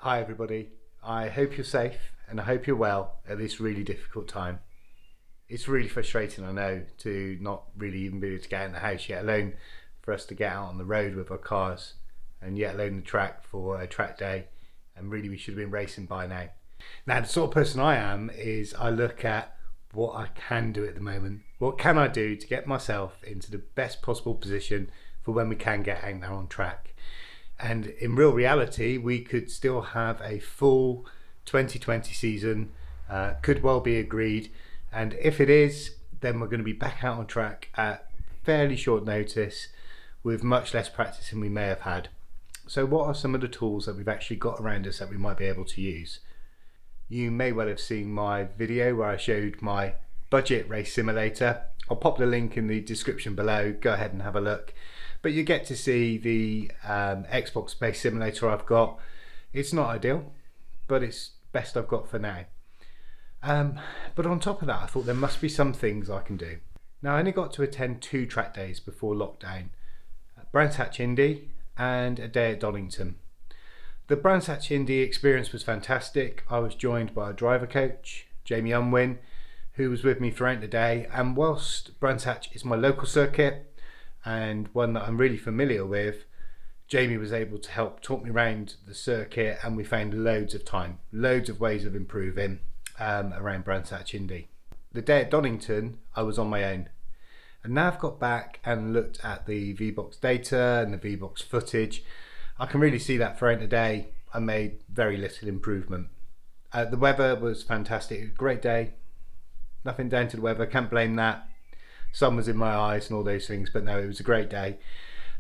Hi everybody, I hope you're safe and I hope you're well at this really difficult time. It's really frustrating, I know, to not really even be able to get out of the house, yet alone for us to get out on the road with our cars, and yet alone the track for a track day, and really we should have been racing by now. Now the sort of person I am is I look at what I can do at the moment. What can I do to get myself into the best possible position for when we can get out there on track? And in real reality, we could still have a full 2020 season, could well be agreed. And if it is, then we're going to be back out on track at fairly short notice with much less practice than we may have had. So what are some of the tools that we've actually got around us that we might be able to use? You may well have seen my video where I showed my budget race simulator. I'll pop the link in the description below, go ahead and have a look. But you get to see the Xbox based simulator I've got. It's not ideal, but it's best I've got for now. But on top of that, I thought there must be some things I can do. Now I only got to attend 2 track days before lockdown, Brands Hatch Indy and a day at Donington. The Brands Hatch Indy experience was fantastic. I was joined by a driver coach, Jamie Unwin, who was with me throughout the day, and whilst Brands Hatch is my local circuit and one that I'm really familiar with, Jamie was able to help talk me around the circuit, and we found loads of ways of improving around Brands Hatch Indy. The day at Donington I was on my own, and now I've got back and looked at the VBox data and the VBox footage. I can really see that throughout the day I made very little improvement. The weather was fantastic, great day, nothing down to the weather, can't blame that. Sun was in my eyes and all those things, but no, it was a great day.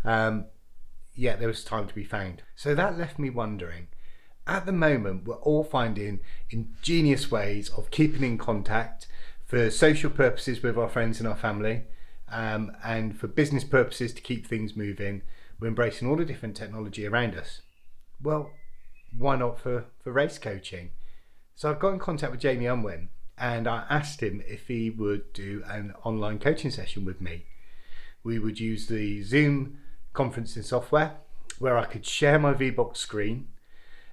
Yet there was time to be found. So that left me wondering, at the moment we're all finding ingenious ways of keeping in contact for social purposes with our friends and our family, and for business purposes to keep things moving. We're embracing all the different technology around us. Well, why not for race coaching? So I've got in contact with Jamie Unwin, and I asked him if he would do an online coaching session with me. We would use the Zoom conferencing software where I could share my VBox screen,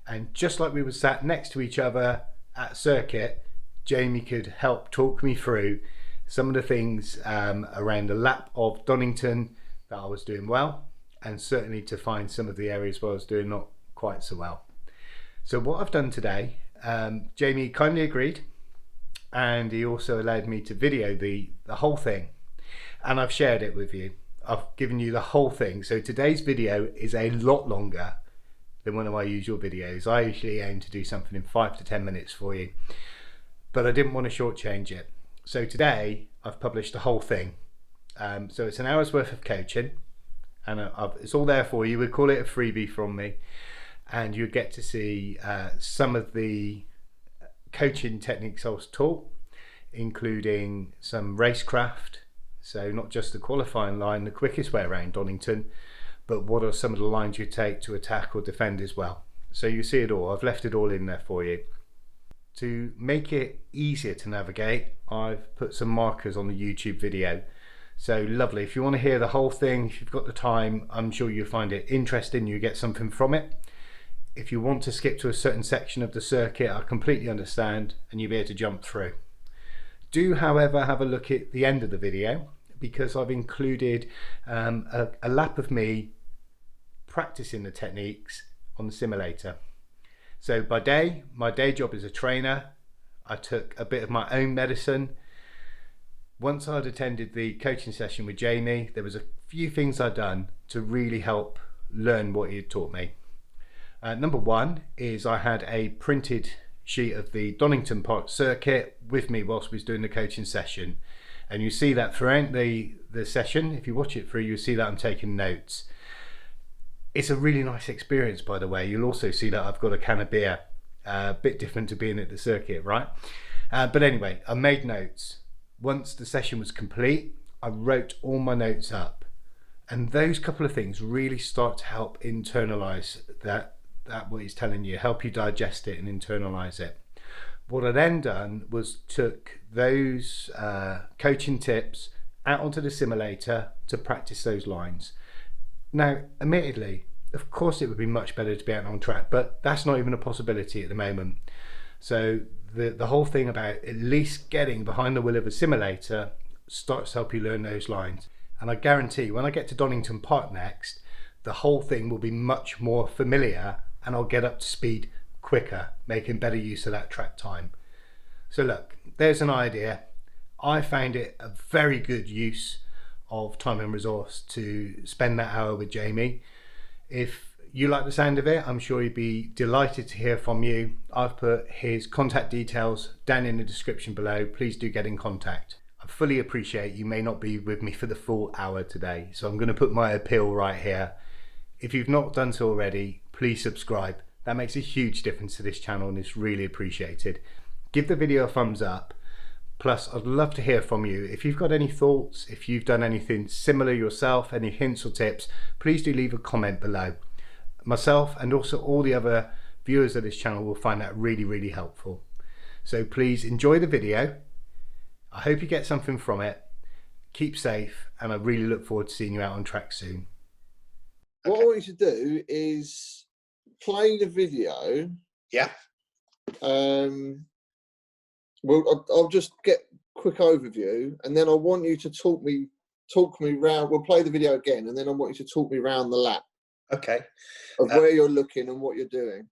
and just like we were sat next to each other at circuit, Jamie could help talk me through some of the things around the lap of Donington that I was doing well, and certainly to find some of the areas where I was doing not quite so well. So what I've done today, Jamie kindly agreed, and he also allowed me to video the whole thing, and I've shared it with you. I've given you the whole thing. So today's video is a lot longer than one of my usual videos. I usually aim to do something in 5 to 10 minutes for you, but I didn't want to shortchange it. So today I've published the whole thing. So it's an hour's worth of coaching, and it's all there for you. We call it a freebie from me, and you get to see some of the coaching techniques I was taught, including some racecraft. So not just the qualifying line, the quickest way around Donington, but what are some of the lines you take to attack or defend as well. So you see it all. I've left it all in there for you. To make it easier to navigate, I've put some markers on the YouTube video. So lovely. If you want to hear the whole thing, if you've got the time, I'm sure you'll find it interesting. You get something from it. If you want to skip to a certain section of the circuit, I completely understand, and you'll be able to jump through. Do, however, have a look at the end of the video, because I've included a lap of me practicing the techniques on the simulator. So by day, my day job as a trainer, I took a bit of my own medicine. Once I'd attended the coaching session with Jamie, there was a few things I'd done to really help learn what he had taught me. Number one is I had a printed sheet of the Donington Park circuit with me whilst we was doing the coaching session, and you see that throughout the session. If you watch it through, you'll see that I'm taking notes. It's a really nice experience, by the way. You'll also see that I've got a can of beer, a bit different to being at the circuit, right? But anyway, I made notes. Once the session was complete, I wrote all my notes up, and those couple of things really start to help internalize that what he's telling you, help you digest it and internalize it. What I then done was took those coaching tips out onto the simulator to practice those lines. Now, admittedly, of course it would be much better to be out on track, but that's not even a possibility at the moment. So the whole thing about at least getting behind the wheel of a simulator starts to help you learn those lines. And I guarantee when I get to Donington Park next, the whole thing will be much more familiar and I'll get up to speed quicker, making better use of that track time. So look, there's an idea. I found it a very good use of time and resource to spend that hour with Jamie. If you like the sound of it, I'm sure he'd be delighted to hear from you. I've put his contact details down in the description below. Please do get in contact. I fully appreciate you may not be with me for the full hour today, so I'm going to put my appeal right here. If you've not done so already, please subscribe. That makes a huge difference to this channel and it's really appreciated. Give the video a thumbs up. Plus, I'd love to hear from you. If you've got any thoughts, if you've done anything similar yourself, any hints or tips, please do leave a comment below. Myself and also all the other viewers of this channel will find that really, really helpful. So please enjoy the video. I hope you get something from it. Keep safe, and I really look forward to seeing you out on track soon. What I want you to do is play the video. Yeah. Well, I'll just get a quick overview, and then I want you to talk me round. We'll play the video again, and then I want you to talk me round the lap. Okay. Of where you're looking and what you're doing.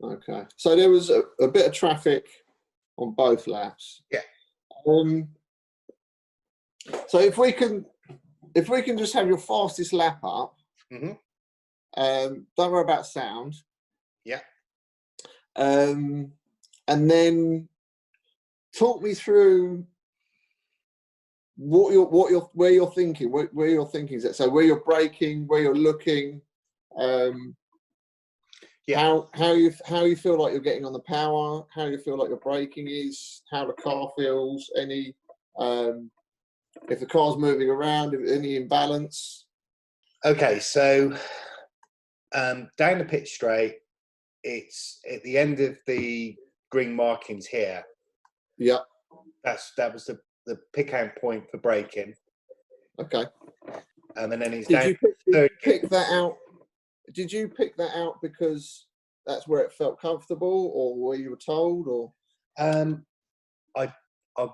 Okay, so there was a bit of traffic on both laps. Yeah. So if we can just have your fastest lap up. Mm-hmm. Don't worry about sound. Yeah. And then talk me through where you're thinking, where you're thinking is that. So where you're braking, where you're looking. Yeah. How you feel like you're getting on the power, how you feel like your braking is, how the car feels, any if the car's moving around, if any imbalance. Okay, so down the pitch straight, it's at the end of the green markings here. Yeah. That was the pick out point for braking. Okay. And then he's did you pick that out? Did you pick that out because that's where it felt comfortable, or where you were told, or? I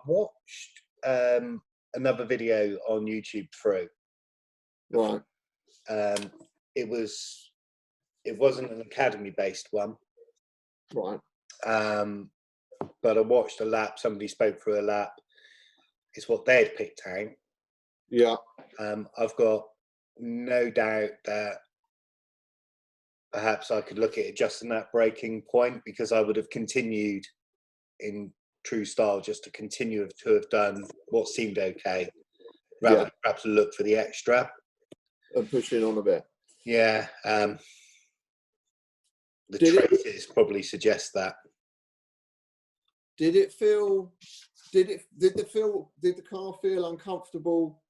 watched another video on YouTube through. Right. It wasn't an academy based one. Right. But I watched a lap. Somebody spoke through a lap. It's what they'd picked out. Yeah. I've got no doubt that perhaps I could look at adjusting that braking point, because I would have continued in true style just to continue to have done what seemed okay, rather than perhaps look for the extra. And pushing on a bit. Yeah. The traces probably suggest that. Did the car feel uncomfortable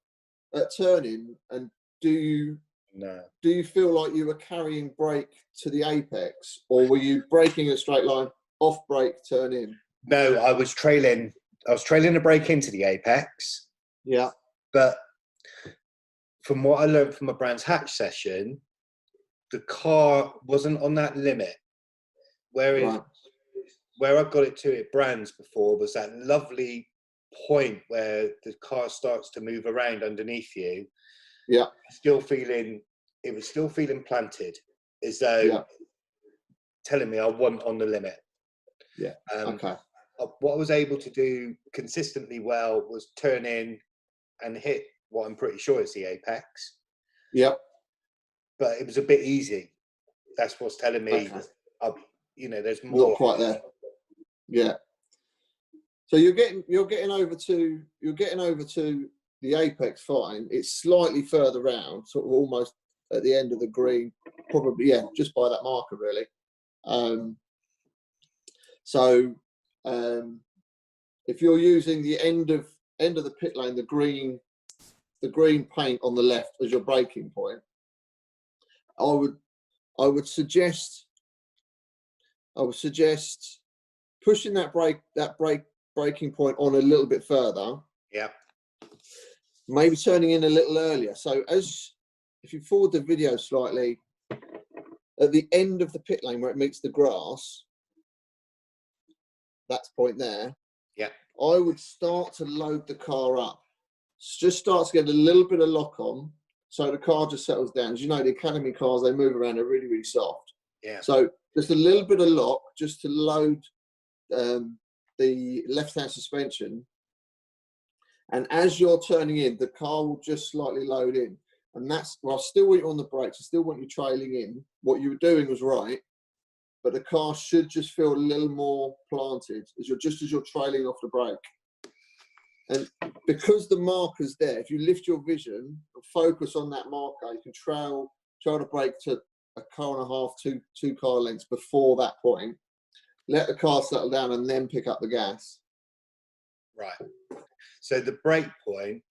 at turning? And do you feel like you were carrying brake to the apex, or were you braking a straight line, off brake, turn in? No, I was trailing a brake into the apex. Yeah. But from what I learned from a Brands Hatch session, the car wasn't on that limit. Whereas where I got it to at Brands before was that lovely point where the car starts to move around underneath you. Yeah. It was still feeling planted, as though telling me I wasn't on the limit. Yeah. Okay. What I was able to do consistently well was turn in and hit what I'm pretty sure is the apex. Yep. But it was a bit easy. That's what's telling me, there's more. Not quite there. Yeah. So you're getting over to the apex fine. It's slightly further round, sort of almost at the end of the green, probably just by that marker really. If you're using the end of the pit lane, the green paint on the left as your braking point, I would suggest pushing that braking point on a little bit further. Yeah. Maybe turning in a little earlier. So if you forward the video slightly, at the end of the pit lane where it meets the grass, that point there. Yeah. I would start to load the car up. Just start to get a little bit of lock on, so the car just settles down. As you know, the Academy cars, they move around, they're really, really soft. Yeah. So just a little bit of lock just to load the left-hand suspension. And as you're turning in, the car will just slightly load in. And I still want you on the brakes. I still want you trailing in. What you were doing was right, but the car should just feel a little more planted as you're trailing off the brake. And because the marker's there, if you lift your vision and focus on that marker, you can trail the brake to a car and a half, two car lengths before that point. Let the car settle down and then pick up the gas. Right. So the brake point.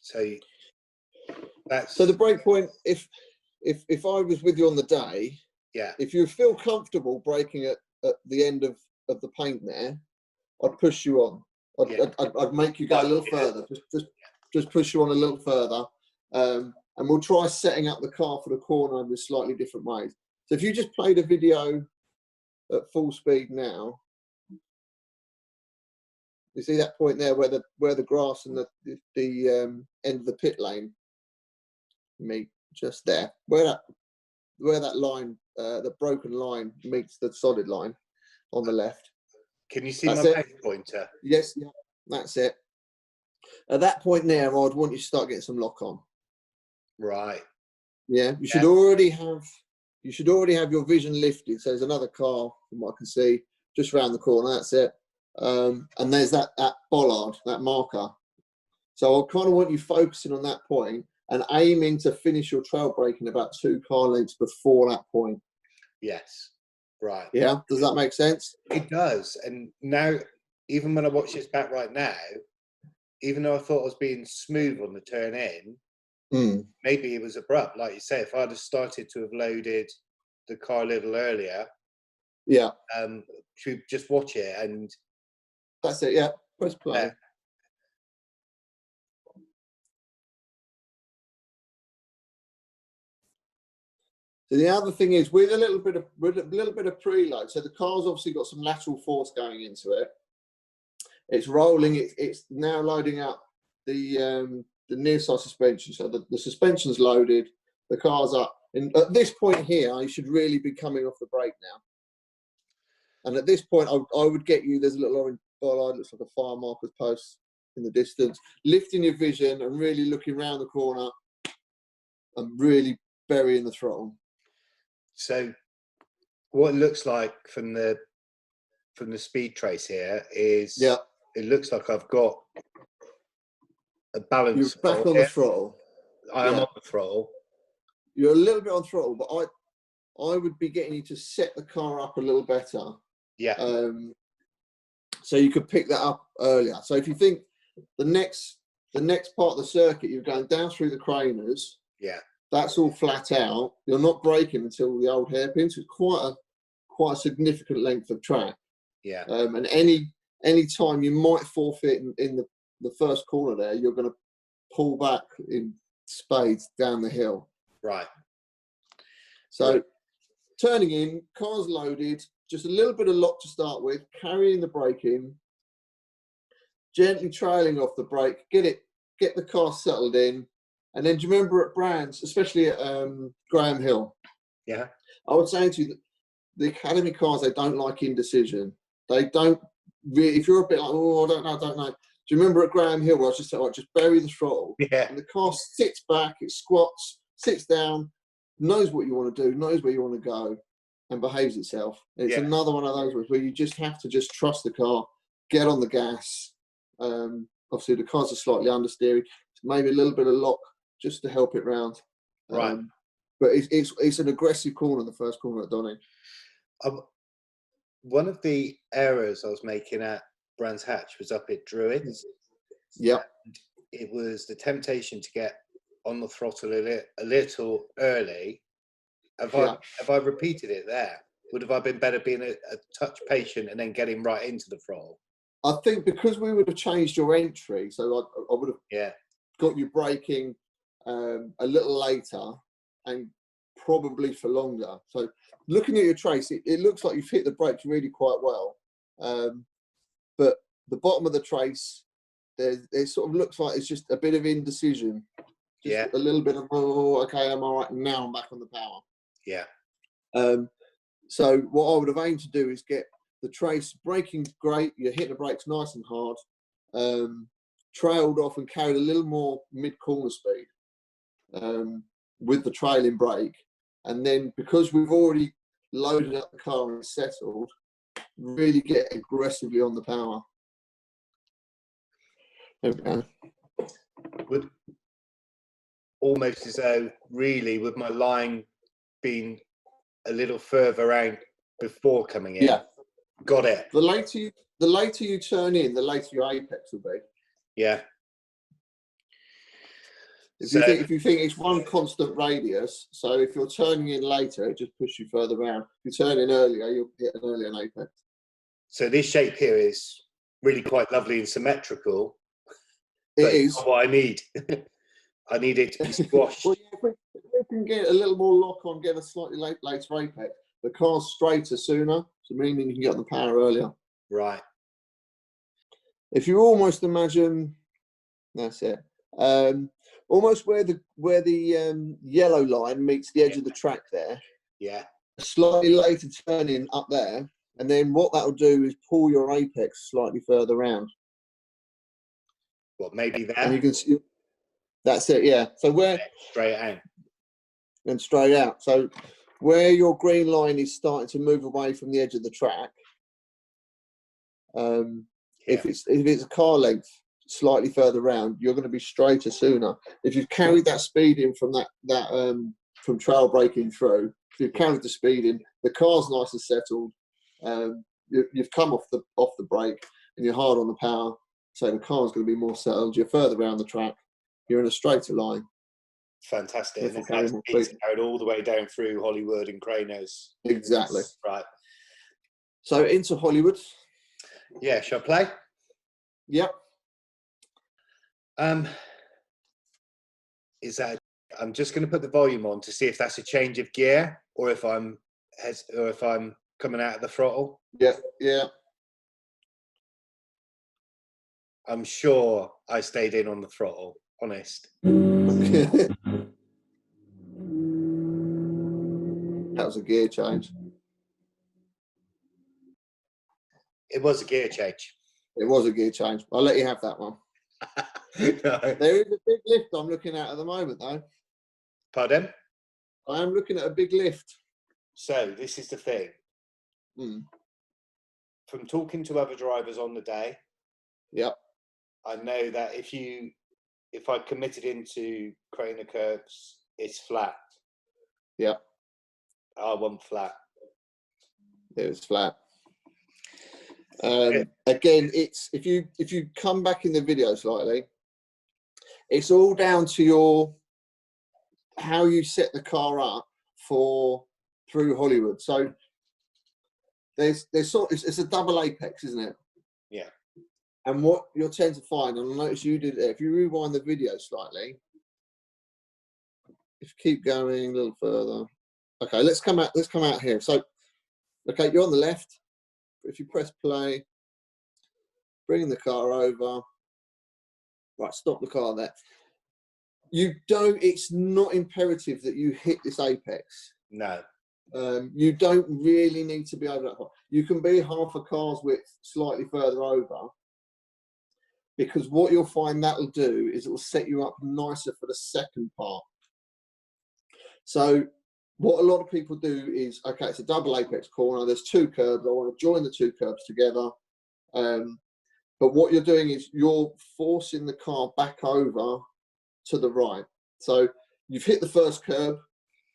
So the brake point, if I was with you on the day, if you feel comfortable braking at the end of the paint there, I'd push you on. I'd make you go a little further. Just push you on a little further. And we'll try setting up the car for the corner in slightly different ways. So if you just played a video at full speed now, you see that point there where the grass and the end of the pit lane meet, just there. Where that line, the broken line meets the solid line on the left. Can you see my mouse pointer? Yes, yeah, that's it. At that point there, I'd want you to start getting some lock on. Right. Yeah, you should already have your vision lifted. So there's another car from what I can see just around the corner. That's it. And there's that bollard, that marker. So I kind of want you focusing on that point and aiming to finish your trail braking about 2 car lengths before that point. Yes. Right. Yeah. Does that make sense? It does. And now, even when I watch this back right now, even though I thought I was being smooth on the turn in, maybe it was abrupt. Like you say, if I'd have started to have loaded the car a little earlier, should we just watch it and that's it. Yeah. Press play. Yeah. So the other thing is with a little bit of preload. So the car's obviously got some lateral force going into it. It's rolling. It's now loading up the near side suspension. So the suspension's loaded. The car's up. And at this point here, you should really be coming off the brake now. And at this point, I would get you. There's a little orange bollard. Looks like a fire marker's post in the distance, lifting your vision and really looking round the corner and really burying the throttle. So what it looks like from the speed trace here is, it looks like I've got a balance. You're back on the throttle. I am on the throttle. You're a little bit on throttle, but I would be getting you to set the car up a little better. Yeah. So you could pick that up earlier. So if you think the next part of the circuit, you're going down through the Craners. Yeah. That's all flat out. You're not braking until the old hairpin. So it's quite a significant length of track. Yeah. And any time you might forfeit in the first corner there, you're going to pull back in spades down the hill. Right. So turning in, car's loaded, just a little bit of lock to start with, carrying the brake in, gently trailing off the brake, get the car settled in. And then do you remember at Brands, especially at Graham Hill? Yeah. I would say to you that the Academy cars, they don't like indecision. They don't really, if you're a bit like, oh, I don't know. Do you remember at Graham Hill where I was just like, just bury the throttle? Yeah. And the car sits back, it squats, sits down, knows what you want to do, knows where you want to go, and behaves itself. It's another one of those where you just have to just trust the car, get on the gas. Obviously, the cars are slightly understeering, maybe a little bit of lock just to help it round. Right. But it's an aggressive corner, the first corner at Donning. One of the errors I was making at Brands Hatch was up at Druids. Yep. It was the temptation to get on the throttle a little early. Have I repeated it there? Would I been better being a touch patient and then getting right into the throttle? I think because we would have changed your entry, so I would have got you braking a little later and probably for longer. So looking at your trace, it looks like you've hit the brakes really quite well. But the bottom of the trace, it sort of looks like it's just a bit of indecision. Just a little bit of, oh, okay, I'm all right. Now I'm back on the power. Yeah. So what I would have aimed to do is get the trace braking great. You're hitting the brakes nice and hard. Trailed off and carried a little more mid-corner speed with the trailing brake. And then because we've already loaded up the car and it's settled, really get aggressively on the power. There we go. Would almost as though really with my line being a little further out before coming in. Yeah. Got it. The later you turn in, the later your apex will be. Yeah. If you think it's one constant radius, so if you're turning in later, it just pushes you further around. If you turn in earlier, you'll hit an earlier apex. So this shape here is really quite lovely and symmetrical. It is what I need. I need it to be squashed. Well, yeah, if we can get a little more lock on, get a slightly later apex, the car's straighter sooner, so meaning you can get on the power earlier. Right. If you almost imagine, that's it. Almost where the yellow line meets the edge of the track there. Yeah. A slightly later turn in up there, and then what that'll do is pull your apex slightly further round. What, maybe there? And you can see. That's it. Yeah. So where straight out and straight out. So where your green line is starting to move away from the edge of the track. If it's a car length slightly further round, you're going to be straighter sooner. If you've carried that speed in from from trail braking through, if you've carried the speed in, the car's nice and settled. You've come off the brake and you're hard on the power, so the car's going to be more settled. You're further around the track. You're in a straighter line. Fantastic. And that's carried all the way down through Hollywood and Craners. Exactly. Right. So into Hollywood. Yeah. Shall I play? Yep. Is that? I'm just going to put the volume on to see if that's a change of gear or if I'm coming out of the throttle. Yeah. Yeah. I'm sure I stayed in on the throttle. Honest. That was a gear change. It was a gear change. It was a gear change. I'll let you have that one. No. There is a big lift I'm looking at the moment, though. Pardon? I am looking at a big lift. So this is the thing. From talking to other drivers on the day, Yep. I know that if I committed into Craner curbs, it's flat. Yep. I want flat. It was flat. Again, it's if you come back in the video slightly, it's all down to how you set the car up through Hollywood. So it's a double apex, isn't it? Yeah. And what you'll tend to find, and I notice you did, if you rewind the video slightly, if you keep going a little further. Okay, let's come out here. So, okay, you're on the left. If you press play, bring the car over. Right, stop the car there. It's not imperative that you hit this apex. No. You don't really need to be over that far. You can be half a car's width slightly further over, because what you'll find that'll do is it will set you up nicer for the second part. So what a lot of people do is, okay, it's a double apex corner, there's two curbs, I want to join the two curbs together. But what you're doing is you're forcing the car back over to the right. So you've hit the first curb,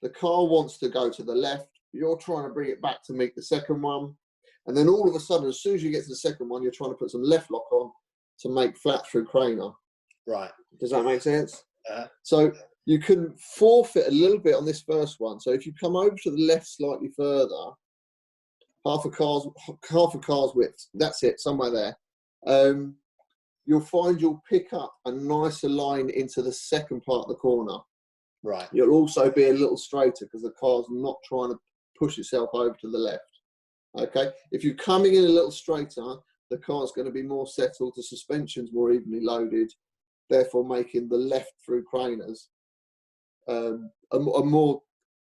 the car wants to go to the left, you're trying to bring it back to meet the second one. And then all of a sudden, as soon as you get to the second one, you're trying to put some left lock on to make flat through Craner. Right. Does that make sense? So you can forfeit a little bit on this first one. So if you come over to the left slightly further, half a car's width, that's it, somewhere there. You'll find you'll pick up a nicer line into the second part of the corner. Right. You'll also be a little straighter because the car's not trying to push itself over to the left. Okay. If you're coming in a little straighter, the car's going to be more settled, the suspension's more evenly loaded, therefore making the left through Craners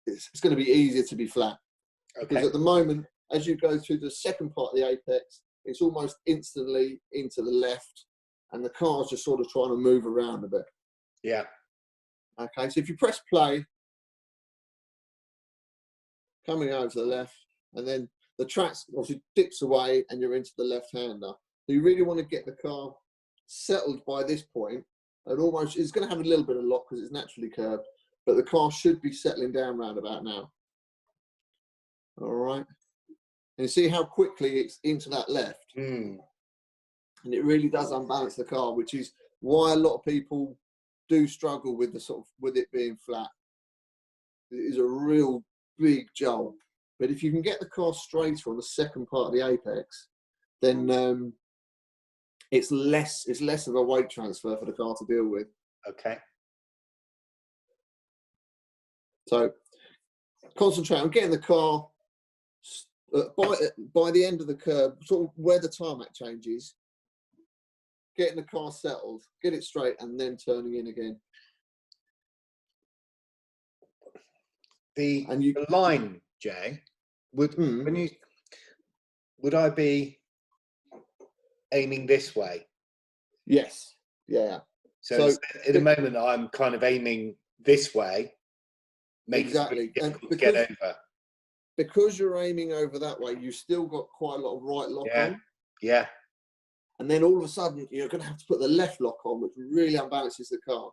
it's going to be easier to be flat. Okay. Because at the moment, as you go through the second part of the apex, it's almost instantly into the left, and the car's just sort of trying to move around a bit. Yeah. Okay, so if you press play, coming over to the left, and then the track obviously dips away and you're into the left-hander. So you really want to get the car settled by this point, and almost, it's going to have a little bit of lock because it's naturally curved, but the car should be settling down round about now. All right. And you see how quickly it's into that left. And it really does unbalance the car, which is why a lot of people do struggle with with it being flat. It is a real big jolt. But if you can get the car straighter on the second part of the apex, then it's less of a weight transfer for the car to deal with. Okay. So concentrate on getting the car by the end of the curb, sort of where the tarmac changes, getting the car settled, get it straight, and then turning in again. The line, Jay, would I be aiming this way? Yes. Yeah. So at the moment, I'm kind of aiming this way. Exactly. And to get over. Because you're aiming over that way, you've still got quite a lot of right lock on. Yeah. And then all of a sudden, you're going to have to put the left lock on, which really unbalances the car.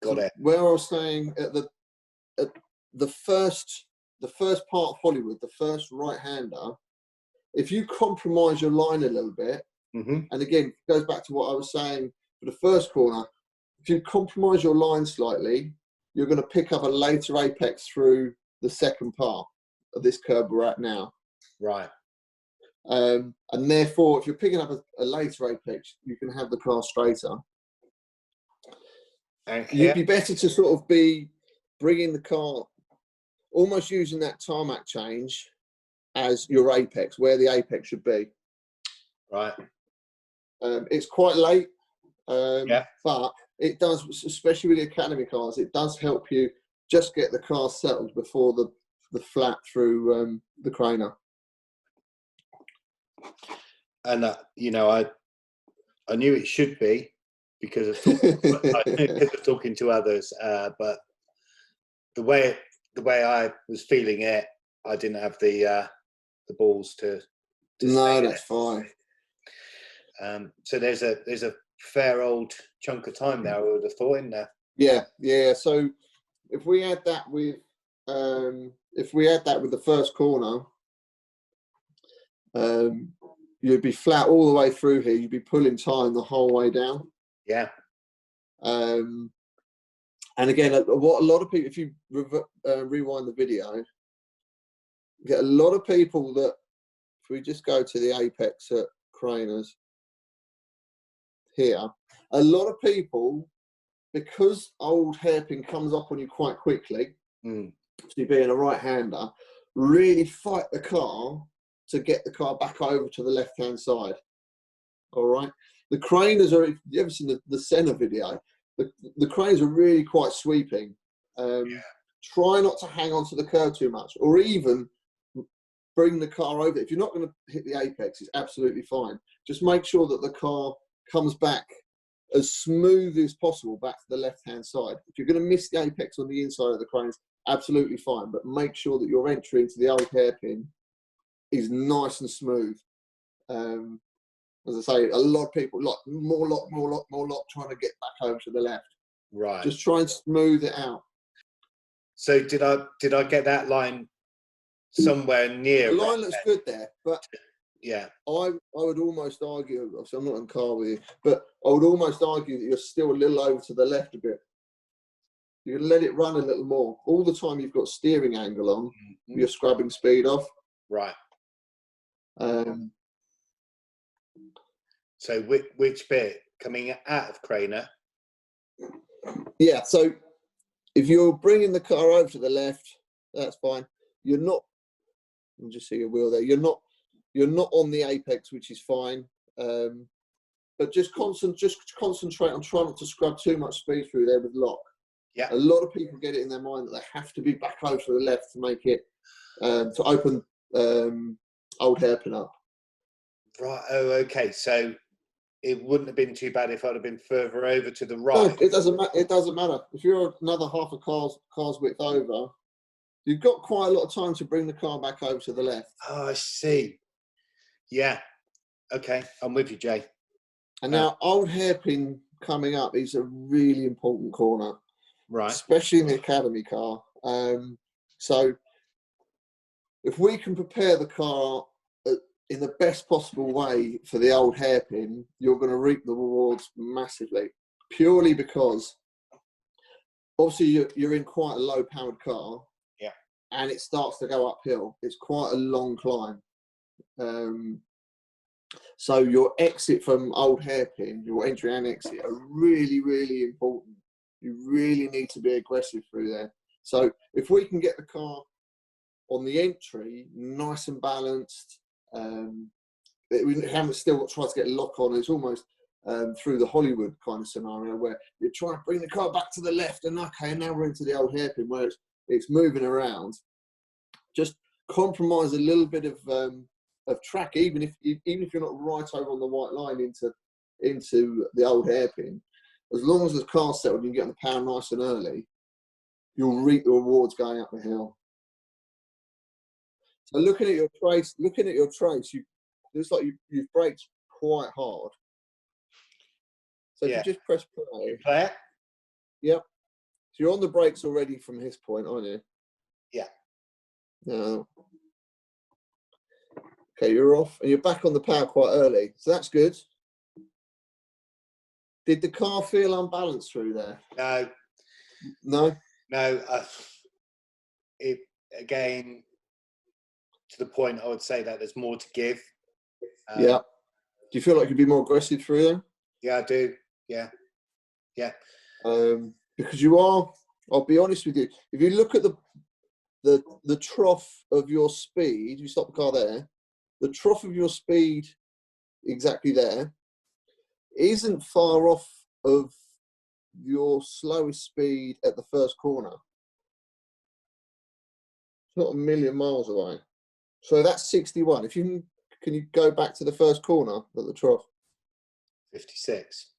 Got it. Where I was saying at the first part of Hollywood, the first right-hander, if you compromise your line a little bit, and again, it goes back to what I was saying for the first corner, if you compromise your line slightly, you're going to pick up a later apex through the second part of this curb we're at now. Right. And therefore, if you're picking up a later apex, you can have the car straighter. You'd be better to sort of be bringing the car, almost using that tarmac change as your apex, where the apex should be. Right. It's quite late, but it does, especially with the Academy cars, it does help you just get the car settled before the flat through the Craner. And I knew it should be, because of talking to others. But the way I was feeling it, I didn't have the balls to no, that's fine. So there's a fair old chunk of time there, I would have thought, in there. Yeah. So if we add that with the first corner, you'd be flat all the way through here. You'd be pulling time the whole way down. Yeah. And again, what a lot of people, if you rewind the video, you get a lot of people that, if we just go to the apex at Craners here, a lot of people, because old hairpin comes up on you quite quickly, so you being a right-hander, really fight the car to get the car back over to the left-hand side. All right? The Craners are, if you ever seen the Senna video, the Craners are really quite sweeping. Try not to hang on to the curb too much, or even bring the car over. If you're not going to hit the apex, it's absolutely fine. Just make sure that the car comes back as smooth as possible back to the left-hand side. If you're going to miss the apex on the inside of the Craners, absolutely fine, but make sure that your entry into the old hairpin is nice and smooth. As I say, a lot of people more lock, trying to get back over to the left. Right. Just try and smooth it out. So did I get that line somewhere near? The line looks good there, but yeah, I would almost argue. Obviously, I'm not in the car with you, but I would almost argue that you're still a little over to the left a bit. You can let it run a little more. All the time you've got steering angle on, you're scrubbing speed off. Right. So which bit coming out of Craner? Yeah. So if you're bringing the car over to the left, that's fine. You're not. I'll just see your wheel there. You're not on the apex, which is fine. But just concentrate on trying not to scrub too much speed through there with lock. Yeah. A lot of people get it in their mind that they have to be back over to the left to make it to open old hairpin up. Right. Oh, okay. So it wouldn't have been too bad if I'd have been further over to the right. No, it doesn't matter. If you're another half a car's width over, you've got quite a lot of time to bring the car back over to the left. Oh, I see. Yeah. Okay, I'm with you, Jay. And now old hairpin coming up is a really important corner. Right. Especially in the academy car. So if we can prepare the car in the best possible way for the old hairpin, you're going to reap the rewards massively. Purely because obviously you're in quite a low powered car. Yeah. And it starts to go uphill. It's quite a long climb. So your exit from old hairpin, your entry and exit, are really, really important. You really need to be aggressive through there. So if we can get the car on the entry nice and balanced, we haven't still tried to get lock on. It's almost through the Hollywood kind of scenario where you're trying to bring the car back to the left, and okay, now we're into the old hairpin where it's moving around. Just compromise a little bit of track, even if you're not right over on the white line into the old hairpin. As long as the car's settled and you get on the power nice and early, you'll reap the rewards going up the hill. So looking at your trace, looks like you've braked quite hard. So if you just press play. Play it? Yep. So you're on the brakes already from his point, aren't you? Yeah. No. Okay, you're off and you're back on the power quite early. So that's good. Did the car feel unbalanced through there? No. No? No. It, again, to the point, I would say that there's more to give. Yeah. Do you feel like you'd be more aggressive through there? Yeah, I do. Yeah. Yeah. Because you are, I'll be honest with you, if you look at the trough of your speed, you stop the car there, the trough of your speed exactly there isn't far off of your slowest speed at the first corner. It's not a million miles away. So that's 61. If you can you go back to the first corner at the trough? 56.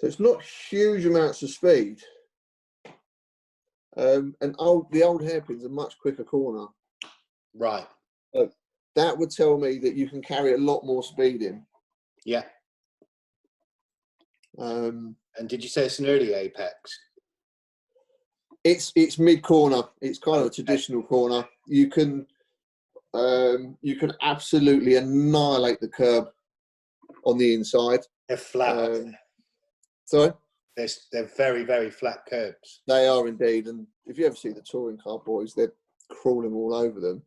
So it's not huge amounts of speed. And the old hairpin's a much quicker corner. Right. That would tell me that you can carry a lot more speed in. Yeah. And did you say it's an early apex? It's mid corner. It's kind of a traditional corner. You can absolutely annihilate the curb on the inside. They're flat. Sorry? They're very, very flat curbs. They are indeed. And if you ever see the touring car boys, they're crawling all over them.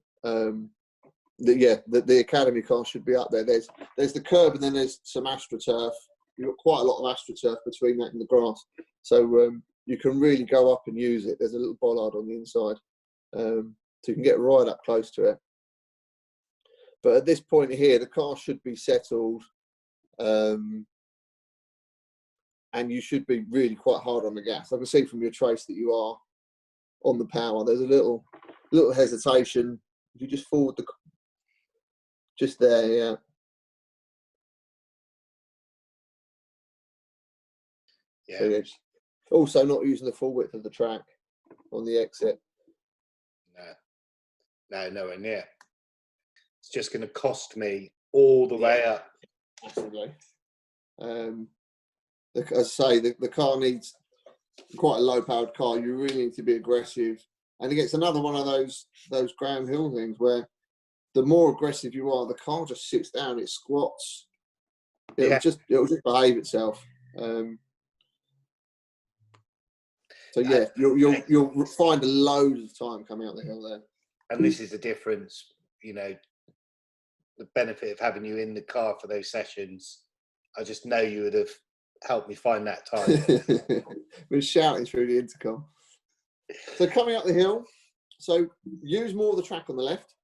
The academy car should be up there. There's the curb, and then there's some AstroTurf. You've got quite a lot of AstroTurf between that and the grass. So you can really go up and use it. There's a little bollard on the inside. So you can get right up close to it. But at this point here, the car should be settled. And you should be really quite hard on the gas. I can see from your trace that you are on the power. There's a little hesitation. If you just forward the... Just there, yeah. Yeah. So, yeah. Also not using the full width of the track on the exit. No, nowhere near. It's just going to cost me all the way up. Massively. As I say, the car needs quite a low-powered car. You really need to be aggressive. And it gets another one of those Graham Hill things where the more aggressive you are, the car just sits down, it squats. It'll just behave itself. So yeah, you'll find a load of time coming out the hill there. And this is the difference, the benefit of having you in the car for those sessions. I just know you would have helped me find that time. We're shouting through the intercom. So coming up the hill, so use more of the track on the left.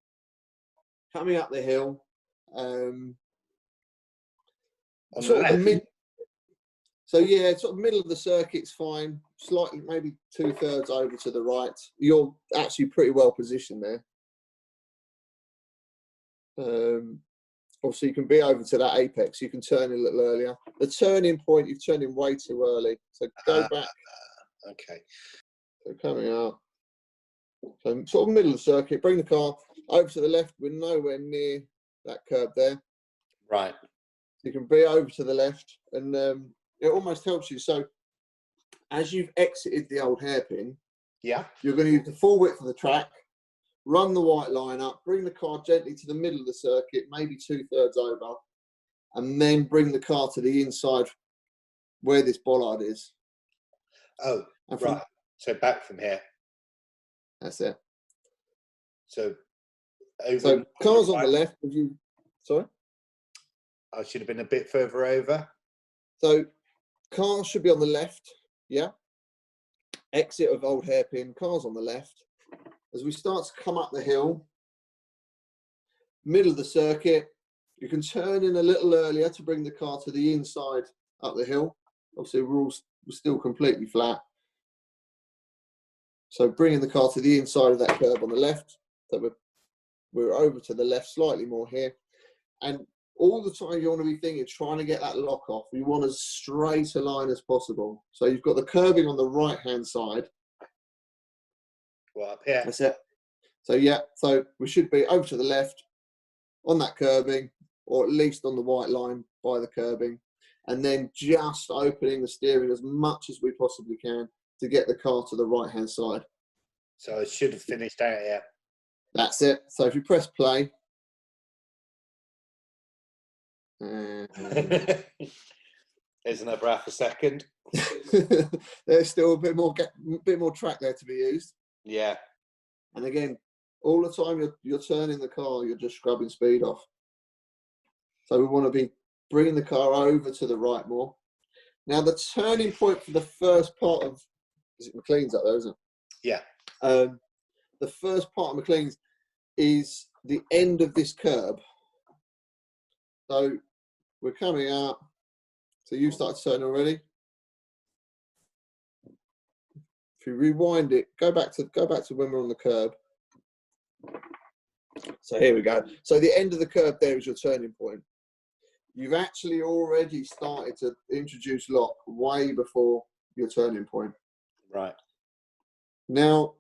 Coming up the hill, sort of middle of the circuit's fine. Slightly, maybe 2/3 over to the right. You're actually pretty well positioned there. Obviously, you can be over to that apex. You can turn a little earlier. The turning point, you've turned in way too early. So go back. Okay. So coming up. So sort of middle of the circuit. Bring the car over to the left. We're nowhere near that curb there. Right. You can be over to the left, and it almost helps you. So as you've exited the old hairpin, yeah, you're going to use the full width of the track. Run the white line up, bring the car gently to the middle of the circuit, maybe 2/3 over, and then bring the car to the inside where this bollard is. Oh, right. So back from here. That's it. So cars on the left. Sorry? I should have been a bit further over. So cars should be on the left, yeah. Exit of old hairpin, cars on the left. As we start to come up the hill, middle of the circuit, you can turn in a little earlier to bring the car to the inside up the hill. Obviously, we're still completely flat. So bringing the car to the inside of that curb on the left. So we're over to the left slightly more here. And all the time you want to be thinking, trying to get that lock off. You want as straight a line as possible. So you've got the curbing on the right-hand side. Well, up here. That's it. So yeah, so we should be over to the left on that curbing, or at least on the white line by the curbing, and then just opening the steering as much as we possibly can to get the car to the right-hand side. So I should have finished out here. That's it. So if you press play. There's another half a second. There's still a bit more track there to be used. Yeah. And again, all the time you're turning the car, you're just scrubbing speed off. So we want to be bringing the car over to the right more. Now the turning point for the first part of, is it Mcleans up there, isn't it? Yeah. The first part of Mcleans is the end of this curb. So we're coming out. So you start to turn already. If you rewind it, go back to when we're on the curb. So here we go. So the end of the curb there is your turning point. you've actually already started to introduce lock way before your turning point. Right. Now,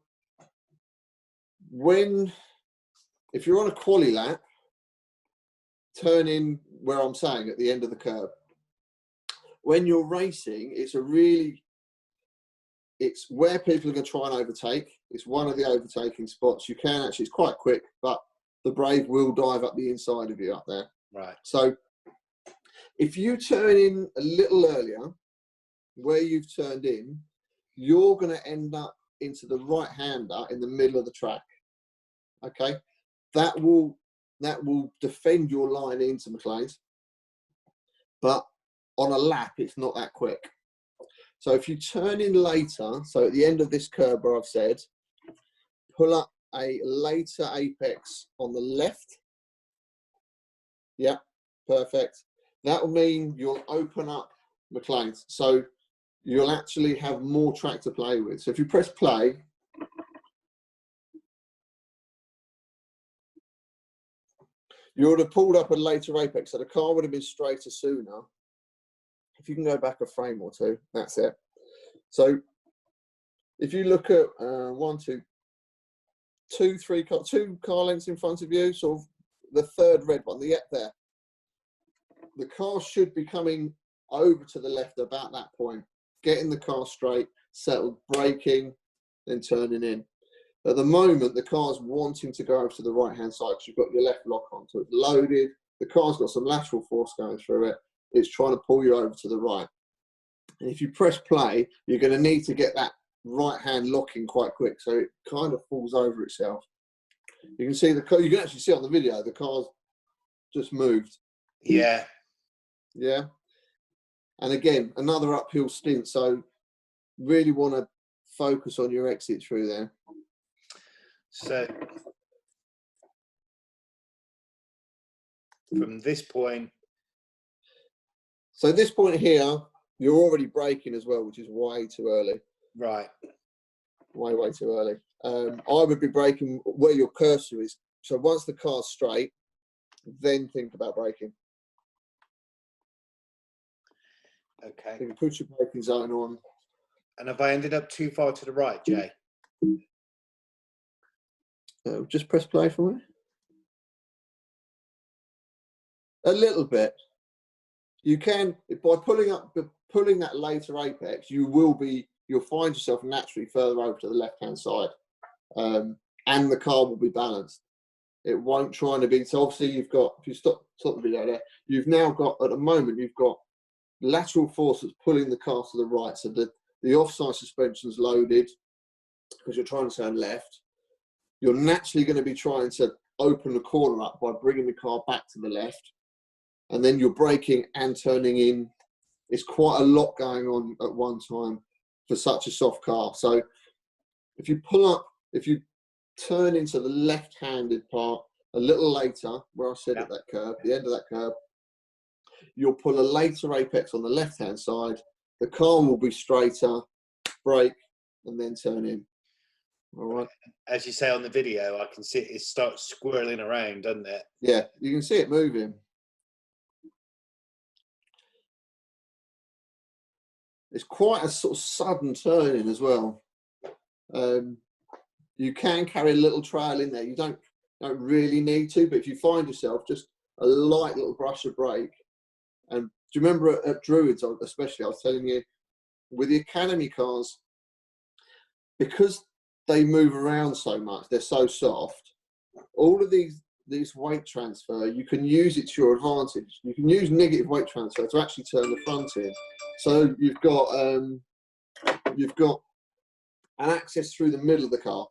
if you're on a quali lap, turn in where I'm saying at the end of the curb. When you're racing, it's where people are going to try and overtake. It's one of the overtaking spots. You can actually, it's quite quick, but the Brave will dive up the inside of you up there. Right. So if you turn in a little earlier, where you've turned in, you're going to end up into the right-hander in the middle of the track. Okay? That will defend your line into Mcleans. But on a lap, it's not that quick. So if you turn in later, so at the end of this curb where I've said, pull up a later apex on the left. Yeah, perfect. That will mean you'll open up Mcleans. So you'll actually have more track to play with. So if you press play, you would have pulled up a later apex, so the car would have been straighter sooner. If you can go back a frame or two, that's it. So if you look at two car lengths in front of you, sort of the third red one, there. The car should be coming over to the left about that point, getting the car straight, settled, braking, then turning in. At the moment, the car's wanting to go over to the right-hand side because you've got your left lock on, so it's loaded. The car's got some lateral force going through it. It's trying to pull you over to the right. And if you press play, you're going to need to get that right-hand locking quite quick, so it kind of falls over itself. You can see the car. You can actually see on the video the car's just moved. Yeah. Yeah. And again, another uphill stint, so really want to focus on your exit through there. So from this point. So this point here, you're already braking as well, which is way too early. Right. Way too early. I would be braking where your cursor is. So once the car's straight, then think about braking. Okay. So you put your braking zone on. And have I ended up too far to the right, Jay? Just press play for me. A little bit. You can, by pulling that later apex, you'll find yourself naturally further over to the left-hand side, and the car will be balanced. It won't try to be. So obviously you've got, if you stop the video there, you've now got, at the moment, you've got lateral force that's pulling the car to the right. So the offside suspension's loaded because you're trying to turn left. You're naturally going to be trying to open the corner up by bringing the car back to the left. And then you're braking and turning in. It's quite a lot going on at one time for such a soft car. So if you turn into the left-handed part a little later, where I said at that curb, the end of that curb, you'll pull a later apex on the left-hand side. The car will be straighter, brake, and then turn in. All right. As you say on the video, I can see it starts swirling around, doesn't it? Yeah, you can see it moving. It's quite a sort of sudden turning as well. You can carry a little trail in there. You don't really need to, but if you find yourself just a light little brush of brake, and do you remember at Druids, especially, I was telling you, with the Academy cars, because they move around so much, they're so soft, all of these weight transfer, you can use it to your advantage. You can use negative weight transfer to actually turn the front in. So you've got an axis through the middle of the car,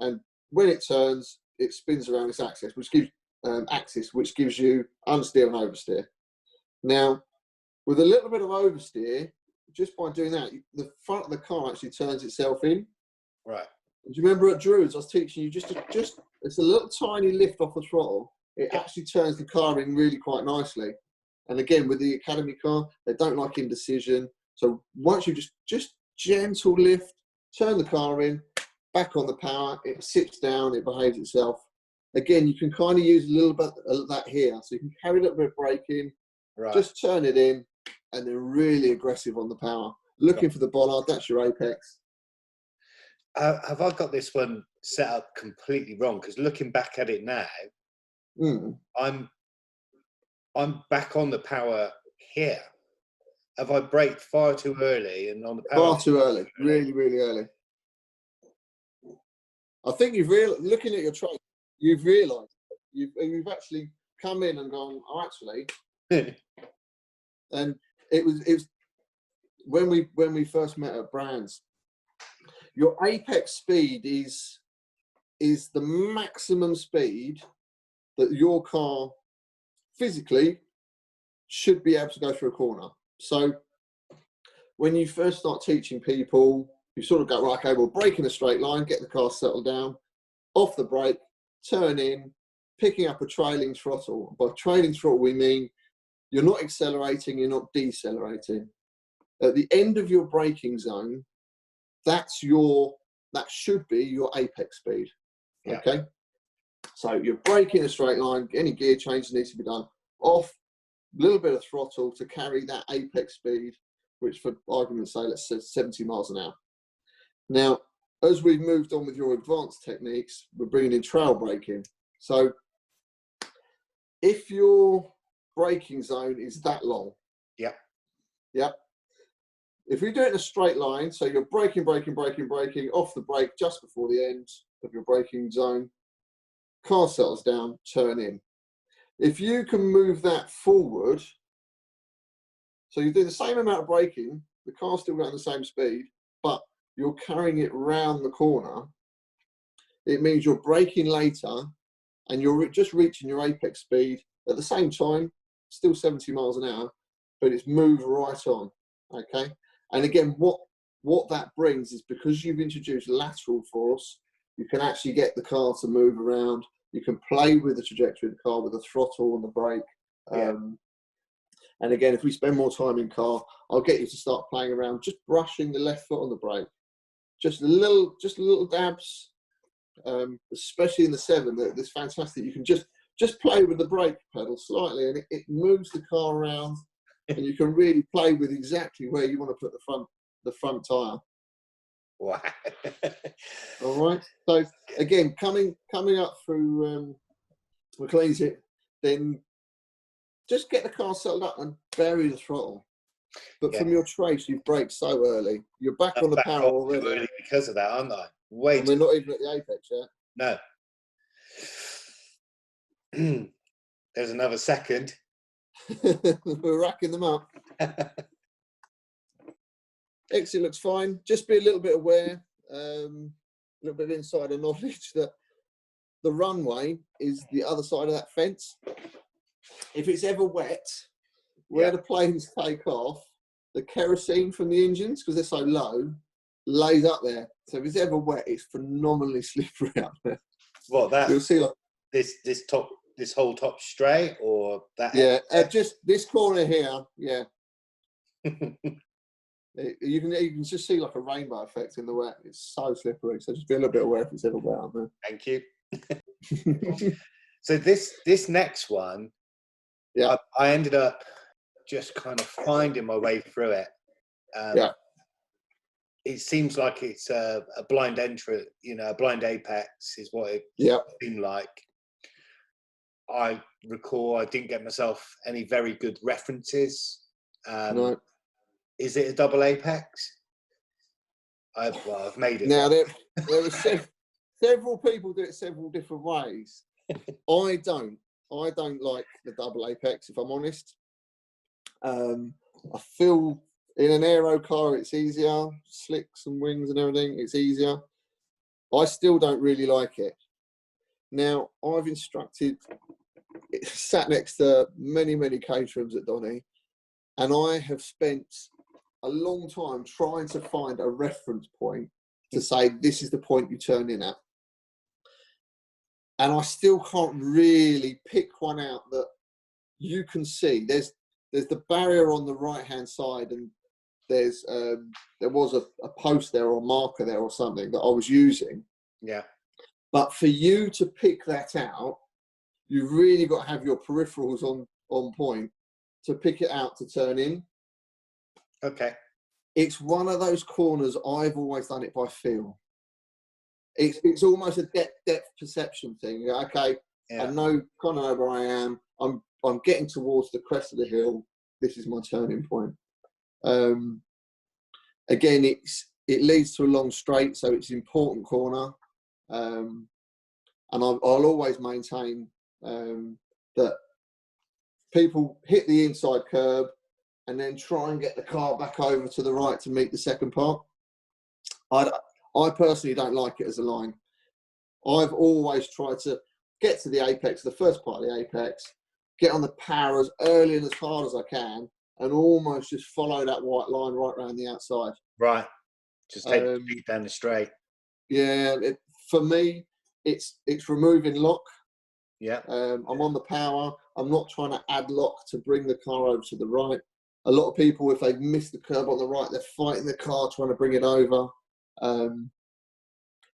and when it turns, it spins around this axis, which gives you understeer and oversteer. Now, with a little bit of oversteer, just by doing that, the front of the car actually turns itself in. Right. Do you remember at Druids, I was teaching you just it's a little tiny lift off the throttle. It actually turns the car in really quite nicely. And again, with the Academy car, they don't like indecision. So once you just gentle lift, turn the car in, back on the power, it sits down, it behaves itself. again, you can kind of use a little bit of that here. So you can carry a little bit of braking, Right. just turn it in, and then really aggressive on the power. Looking for the bollard, that's your apex. Have I got this one set up completely wrong? Because looking back at it now, I'm back on the power here. Have I braked far too early and on the power? Far too early. Really, really early. I think looking at your track, you've realised you've actually come in and gone, oh, actually, and it was when we first met at Brands. Your apex speed is the maximum speed that your car physically should be able to go through a corner. So when you first start teaching people, you sort of go, right, okay, we'll brake in a straight line, get the car settled down, off the brake, turn in, picking up a trailing throttle. By trailing throttle, we mean you're not accelerating, you're not decelerating. At the end of your braking zone, that should be your apex speed. Yeah. Okay. So you're braking a straight line, any gear change needs to be done off, a little bit of throttle to carry that apex speed, which for argument's sake, let's say 70 miles an hour. Now, as we've moved on with your advanced techniques, we're bringing in trail braking. So if your braking zone is that long, if we do it in a straight line, so you're braking, off the brake just before the end of your braking zone, car settles down, turn in. If you can move that forward, so you do the same amount of braking, the car's still going the same speed, but you're carrying it round the corner, it means you're braking later and you're just reaching your apex speed at the same time, still 70 miles an hour, but it's moved right on, okay? And again, what that brings is because you've introduced lateral force, you can actually get the car to move around. You can play with the trajectory of the car with the throttle and the brake. And again, if we spend more time in car, I'll get you to start playing around, just brushing the left foot on the brake. Just little dabs, especially in the 7, that's fantastic. You can just play with the brake pedal slightly and it moves the car around. And you can really play with exactly where you want to put the front tyre. Wow. All right. So again, coming up through Mcleans, then just get the car settled up and bury the throttle. But from your trace, you've braked so early. You're back on the power already. Early because of that, aren't I? And we're not even at the apex yet. No. There's another second. We're racking them up. Exit looks fine. Just be a little bit aware, a little bit of insider knowledge that the runway is the other side of that fence. If it's ever wet, where the planes take off, the kerosene from the engines, because they're so low, lays up there. So if it's ever wet, it's phenomenally slippery up there. What, that? You'll see, like, this whole top straight, or that? Yeah, just this corner here. Yeah. You can just see like a rainbow effect in the wet. It's so slippery. So just be a little bit aware if it's ever wet up there. Thank you. So this next one, I ended up just kind of finding my way through it. It seems like it's a blind entry, a blind apex is what it seemed like. I recall I didn't get myself any very good references. No. Is it a double apex? I've made it. Now there are several people do it several different ways. I don't like the double apex, if I'm honest. I feel in an aero car it's easier, slicks and wings and everything, it's easier. I still don't really like it. Now I've sat next to many Caterhams at Donny, and I have spent a long time trying to find a reference point to say this is the point you turn in at. And I still can't really pick one out that you can see. There's the barrier on the right hand side, and there was a post there or a marker there or something that I was using. Yeah. But for you to pick that out, you've really got to have your peripherals on point to pick it out to turn in. Okay. It's one of those corners, I've always done it by feel. It's almost a depth perception thing. Okay, I know, kind of know where I am. I'm getting towards the crest of the hill. This is my turning point. Again, it leads to a long straight, so it's an important corner. And I'll always maintain that people hit the inside curb and then try and get the car back over to the right to meet the second part. I personally don't like it as a line. I've always tried to get to the apex, the first part of the apex, get on the power as early and as hard as I can, and almost just follow that white line right around the outside. Right. Just take the speed down the straight. Yeah, for me, it's removing lock. Yeah. I'm on the power. I'm not trying to add lock to bring the car over to the right. A lot of people, if they've missed the curb on the right, they're fighting the car trying to bring it over.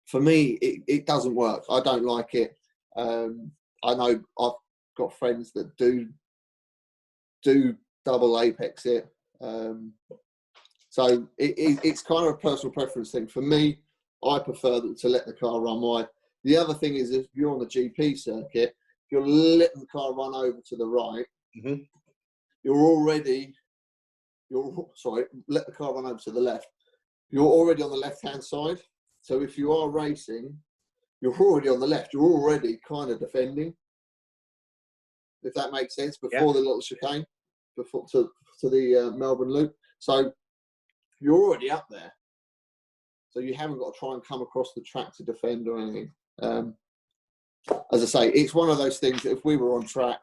For me, it doesn't work. I don't like it. I know I've got friends that do double apex it. So it's kind of a personal preference thing. For me, I prefer to let the car run wide. The other thing is, if you're on the GP circuit, if you're letting the car run over to the right, mm-hmm. let the car run over to the left. You're already on the left-hand side. So if you are racing, you're already on the left. You're already kind of defending, if that makes sense, before the little chicane, before to the Melbourne Loop. So you're already up there. So you haven't got to try and come across the track to defend or anything. As I say, it's one of those things that if we were on track,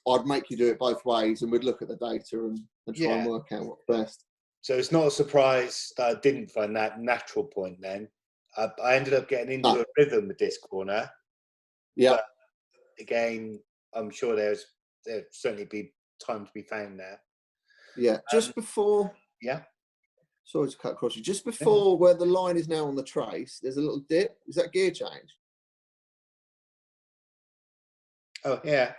I'd make you do it both ways, and we'd look at the data and try and work out what's best. So it's not a surprise that I didn't find that natural point then. I ended up getting into a rhythm with this corner. Yeah. But again, I'm sure there'll certainly be time to be found there. Yeah. Just before. Yeah. Sorry to cut across you. Just before where the line is now on the trace, there's a little dip. Is that gear change? Oh, yeah.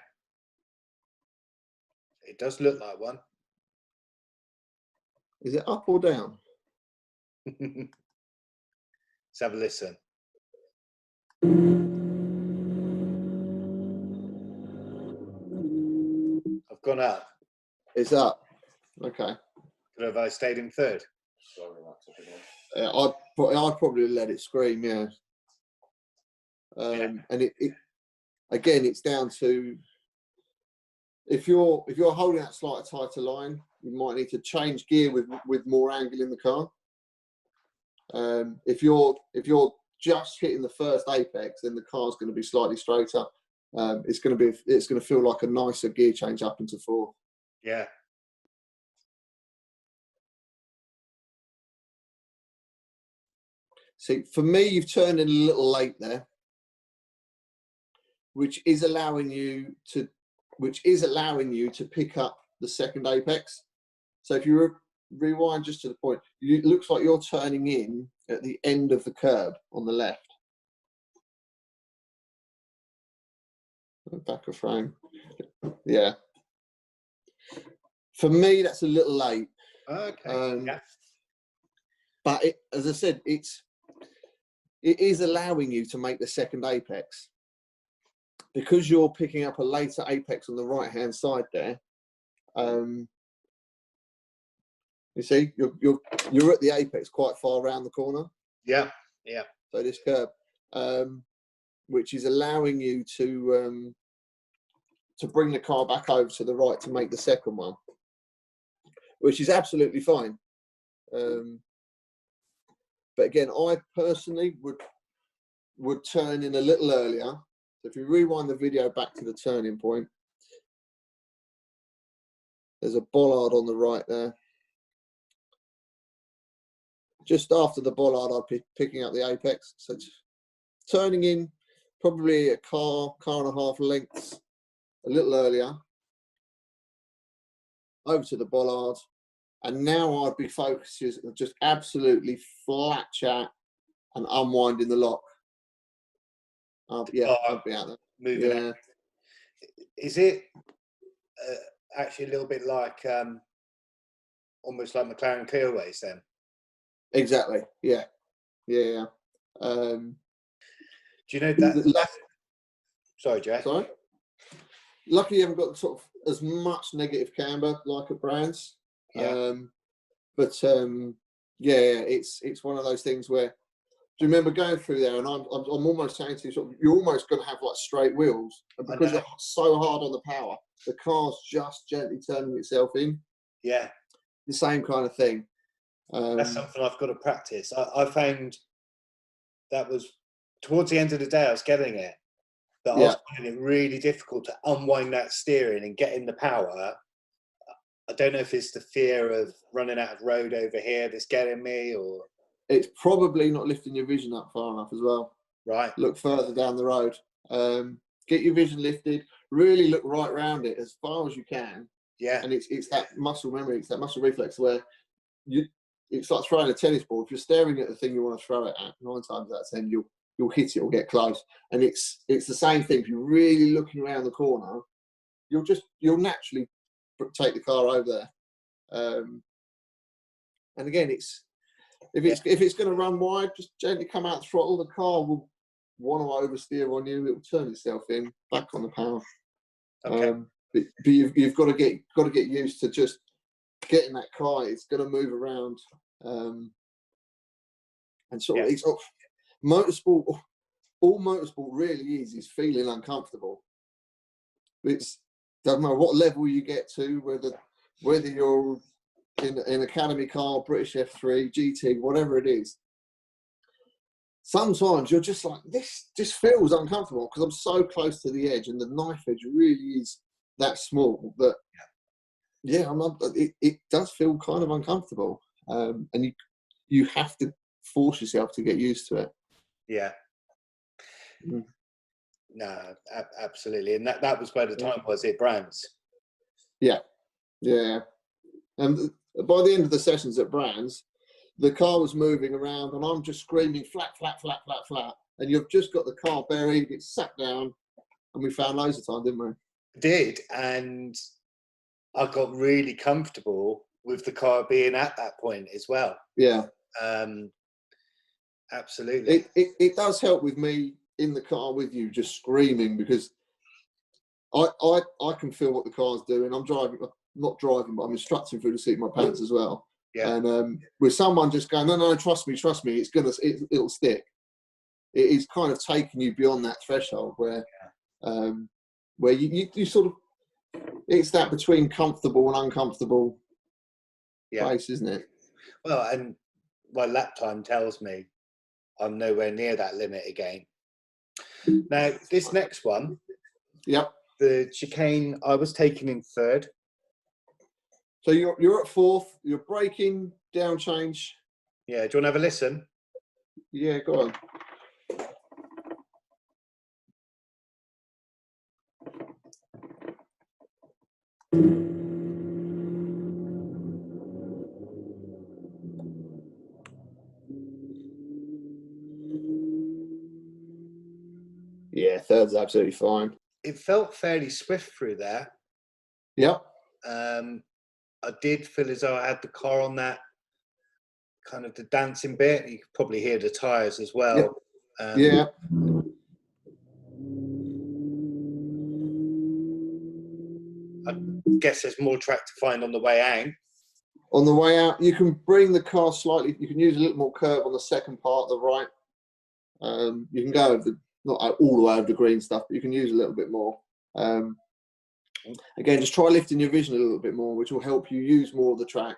It does look like one. Is it up or down? Let's have a listen. I've gone up. It's up. Okay. But have I stayed in third? I'd probably let it scream, yeah. And it again, it's down to if you're holding that slightly tighter line, you might need to change gear with more angle in the car. If you're just hitting the first apex, then the car's going to be slightly straighter. It's going to feel like a nicer gear change up into fourth. Yeah. See, for me, you've turned in a little late there, which is allowing you to pick up the second apex. So if you rewind just to the point, it looks like you're turning in at the end of the curb on the left. Back of frame. Yeah. For me, that's a little late. Okay. But as I said, it is allowing you to make the second apex. Because you're picking up a later apex on the right-hand side there. You see, you're at the apex quite far around the corner. Yeah, yeah. So this curb, which is allowing you to bring the car back over to the right to make the second one, which is absolutely fine. But again, I personally would turn in a little earlier. So if you rewind the video back to the turning point, there's a bollard on the right there. Just after the bollard, I'd be picking up the apex. So turning in probably a car and a half lengths a little earlier, over to the bollard. And now I'd be focused just absolutely flat chat and unwinding the lock. I'll be out there. Moving out. Is it actually a little bit like almost like McLaren Clearways then? Exactly. Yeah. Do you know that? Sorry, Jack. Sorry. Luckily, you haven't got sort of as much negative camber like at Brands. Yeah. It's one of those things where. Do you remember going through there? And I'm almost saying to you, you're almost going to have like straight wheels, and because you're so hard on the power, the car's just gently turning itself in. Yeah. The same kind of thing. That's something I've got to practice. I found that was towards the end of the day, I was getting it, but I was finding it really difficult to unwind that steering and get in the power. I don't know if it's the fear of running out of road over here that's getting me, or it's probably not lifting your vision up far enough as well. Right. Look further down the road. Get your vision lifted. Really look right round it as far as you can. Yeah. And it's that muscle memory, it's that muscle reflex where it's like throwing a tennis ball. If you're staring at the thing you want to throw it at, 9 times out of 10 you'll hit it or get close. And it's the same thing. If you're really looking around the corner, you'll naturally take the car over there. And again, if it's going to run wide, just gently come out the throttle. The car will want to oversteer on you. It will turn itself in back on the power. Okay. But you've got to get used to just getting that car. It's going to move around, and sort of it's motorsport. All motorsport really is feeling uncomfortable. It's doesn't matter what level you get to, whether you're in academy car, British F3, GT, whatever it is. Sometimes you're just like, this just feels uncomfortable because I'm so close to the edge and the knife edge really is that small that, it does feel kind of uncomfortable. And you have to force yourself to get used to it. Yeah. Mm. No, absolutely. And that was where the time was at Brands. Yeah. And by the end of the sessions at Brands, the car was moving around and I'm just screaming flat, flat, flat, flat, flat. And you've just got the car buried, it's sat down, and we found loads of time, didn't we? Did, and I got really comfortable with the car being at that point as well. Yeah. Absolutely. It does help with me in the car with you just screaming because I can feel what the car's doing. I'm not driving, but I'm instructing through the seat of my pants as well. Yeah. And with someone just going, no, trust me, it'll stick. It is kind of taking you beyond that threshold where you sort of, it's that between comfortable and uncomfortable place, isn't it? Well, and my lap time tells me I'm nowhere near that limit again. Now, this next one, the chicane, I was taken in third. So you're at fourth. You're braking, down change. Yeah. Do you want to have a listen? Yeah, go on. Yeah, third's absolutely fine. It felt fairly swift through there. Yep. I did feel as though I had the car on that kind of the dancing bit. You could probably hear the tyres as well. Yep. I guess there's more track to find on the way out. On the way out, you can bring the car slightly. You can use a little more curve on the second part, the right. You can go over not all the way over the green stuff, but you can use a little bit more. Again, just try lifting your vision a little bit more, which will help you use more of the track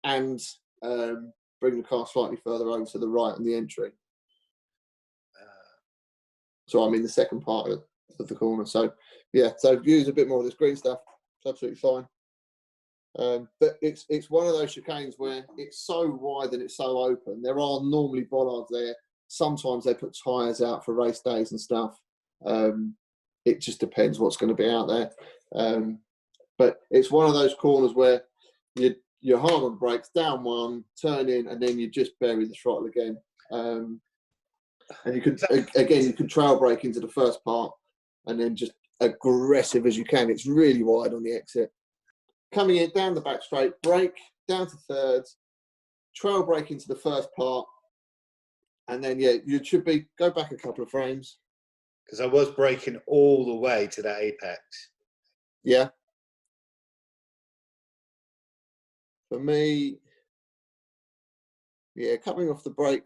and bring the car slightly further over to the right in the entry. So I'm in the second part of the corner. So so use a bit more of this green stuff. It's absolutely fine. But it's one of those chicanes where it's so wide and it's so open. There are normally bollards there. Sometimes they put tyres out for race days and stuff. It just depends what's going to be out there. But it's one of those corners where you're hard on brakes, down one, turn in, and then you just bury the throttle again. And you could, again, you can trail brake into the first part and then just aggressive as you can. It's really wide on the exit. Coming in down the back straight, brake, down to thirds, trail brake into the first part. And then, yeah, you should be, go back a couple of frames. Because I was braking all the way to that apex. Yeah. For me, yeah, coming off the brake,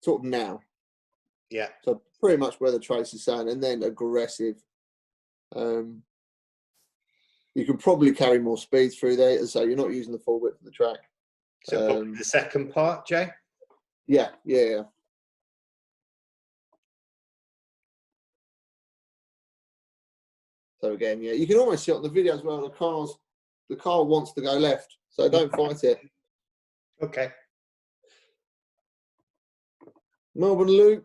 sort of now. Yeah. So pretty much where the trace is saying, and then aggressive. You can probably carry more speed through there, so you're not using the full width of the track. So probably the second part, Jay? Yeah, yeah. So again, yeah, you can almost see it on the video as well. The car wants to go left, so don't fight it. Okay. Melbourne Loop.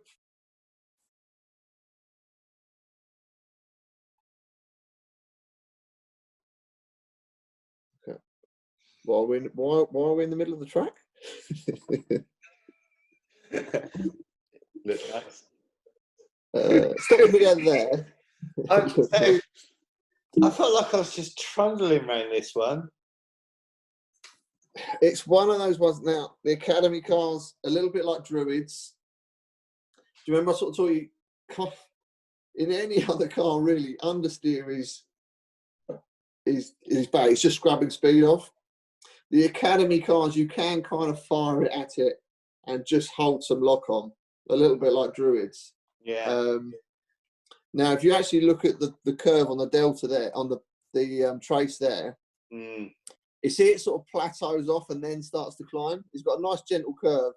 Okay. Why are we in the middle of the track? Looks nice. Stop the video there. I felt like I was just trundling around this one. It's one of those ones now. The Academy cars, a little bit like Druids. Do you remember I sort of told you, in any other car really, understeer is bad. It's just scrubbing speed off. The Academy cars, you can kind of fire it at it and just hold some lock on, a little bit like Druids. Yeah. Now, if you actually look at the curve on the delta there, on the trace there, you see it sort of plateaus off and then starts to climb. It's got a nice gentle curve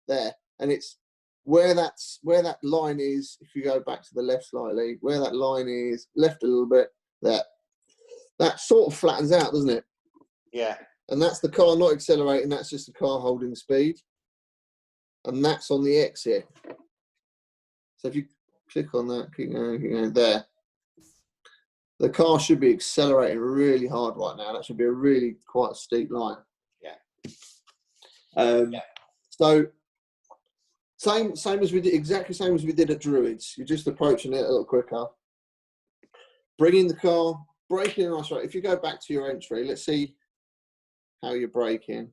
there, and it's where that line is. If you go back to the left slightly, where that line is, left a little bit, that sort of flattens out, doesn't it? Yeah. And that's the car not accelerating. That's just the car holding speed, and that's on the exit. So if you click on that, keep going there. The car should be accelerating really hard right now. That should be a really quite a steep line. Yeah. So same as we did, exactly same as we did at Druids. You're just approaching it a little quicker. Bringing the car, braking in a nice rate. If you go back to your entry, let's see how you're braking.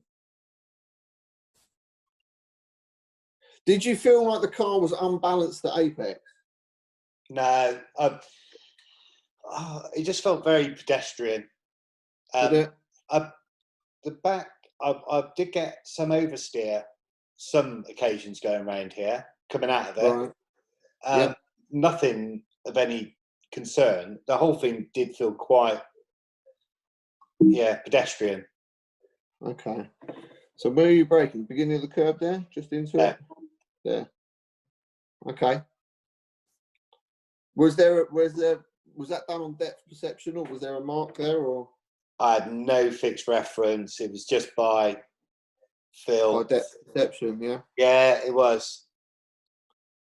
Did you feel like the car was unbalanced at apex? No, it just felt very pedestrian. Did it? The back, I did get some oversteer, some occasions going around here, coming out of it. Right. Nothing of any concern. The whole thing did feel quite, pedestrian. Okay. So where are you braking? Beginning of the curve there? Just into it? Yeah. Okay. Was that done on depth perception, or was there a mark there, or? I had no fixed reference. It was just by feel. By depth perception, yeah. Yeah, it was.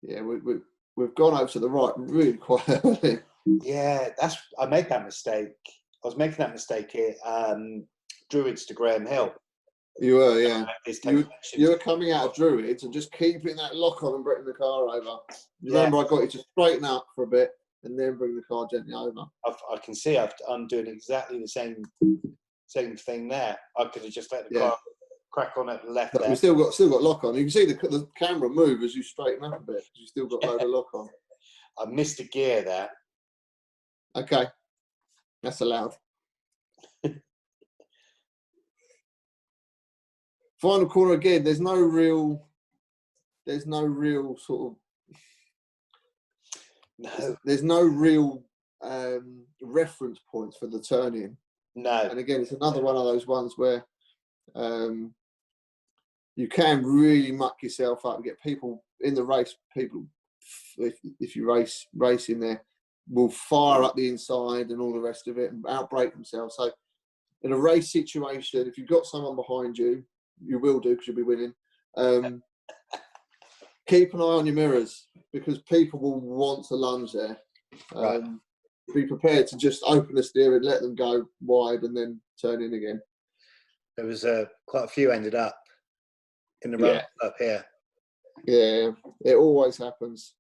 Yeah, we've gone over to the right really quite early. Yeah, I made that mistake. I was making that mistake here. Druids to Graham Hill. You were, yeah. You were coming out of Druids and just keeping that lock on and bringing the car over. You remember I got you to straighten up for a bit and then bring the car gently over. I can see I'm doing exactly the same thing there. I could have just let the car crack on at the left. But we still got lock on. You can see the camera move as you straighten up a bit. You still got a load of lock on. I missed a gear there. Okay, that's allowed. Final corner again. There's no real sort of. No. There's no real reference points for the turn-in. No. And again, it's another one of those ones where you can really muck yourself up and get people in the race. People, if you race in there, will fire up the inside and all the rest of it and outbrake themselves. So in a race situation, if you've got someone behind you, you will do because you'll be winning. Keep an eye on your mirrors because people will want to lunge there. Right. Be prepared to just open the steering, let them go wide, and then turn in again. There was quite a few ended up in the run up here. Yeah, it always happens.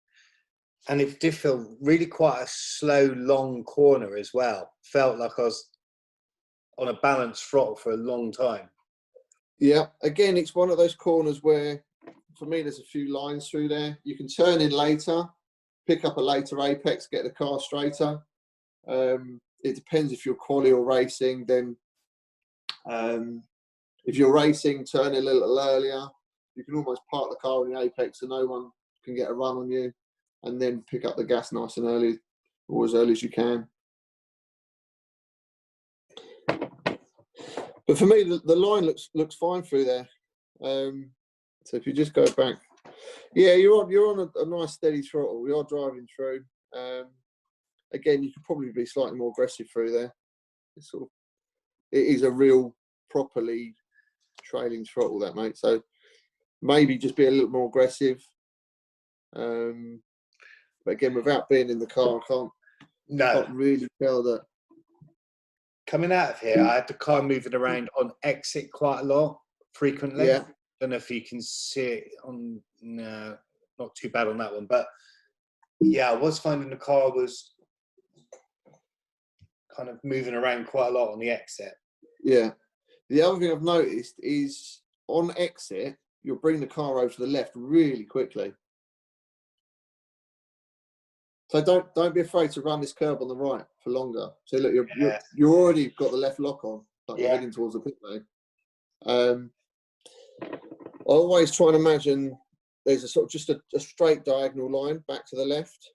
And it did feel really quite a slow, long corner as well. Felt like I was on a balanced throttle for a long time. Yeah, again, it's one of those corners where, for me, there's a few lines through there. You can turn in later, pick up a later apex, get the car straighter. It depends if you're quali or racing. Then, if you're racing, turn in a little earlier. You can almost park the car in the apex so no one can get a run on you, and then pick up the gas nice and early, or as early as you can. But for me, the line looks fine through there. So if you just go back, yeah, you're on a nice steady throttle. We are driving through. Again, you could probably be slightly more aggressive through there. It is a real properly trailing throttle, that, mate. So maybe just be a little more aggressive. But again, without being in the car, I can't really tell that. Coming out of here, I had the car moving around on exit quite a lot, frequently. Yeah. Don't know if you can see it on, no, not too bad on that one. But yeah, I was finding the car was kind of moving around quite a lot on the exit. Yeah. The other thing I've noticed is on exit, you'll bring the car over to the left really quickly. So don't be afraid to run this curb on the right for longer. So look, you're already got the left lock on, like you're heading towards the pit lane. I always try and imagine there's a sort of just a straight diagonal line back to the left.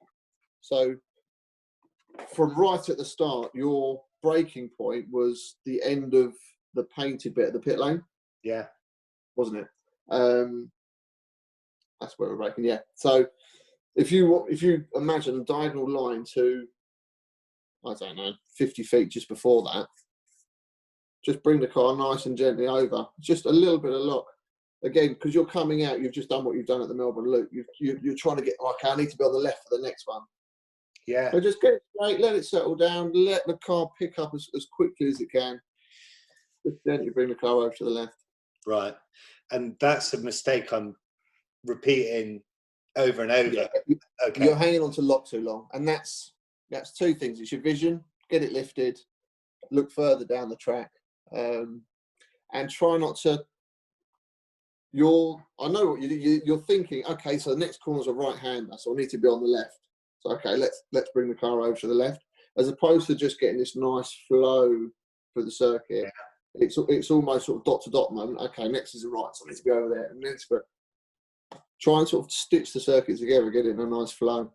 So from right at the start, your braking point was the end of the painted bit of the pit lane. Yeah, wasn't it? That's where we're braking. Yeah. So if you imagine a diagonal line to, I don't know, 50 feet just before that, just bring the car nice and gently over. Just a little bit of lock. Again, because you're coming out, you've just done what you've done at the Melbourne Loop. You're trying to get, okay, I need to be on the left for the next one. Yeah. So just get it straight, let it settle down, let the car pick up as quickly as it can. Just gently bring the car over to the left. Right. And that's a mistake I'm repeating over and over. Yeah. Okay. You're hanging on to lock too long. And that's two things. It's your vision, get it lifted, look further down the track, and try not to. I know what you're thinking. Okay, so the next corner's a right-hander, so I need to be on the left. So okay, let's bring the car over to the left, as opposed to just getting this nice flow through the circuit. Yeah. It's almost sort of dot to dot moment. Okay, next is a right, so I need to be over there, and next, but try and sort of stitch the circuit together, get it in a nice flow.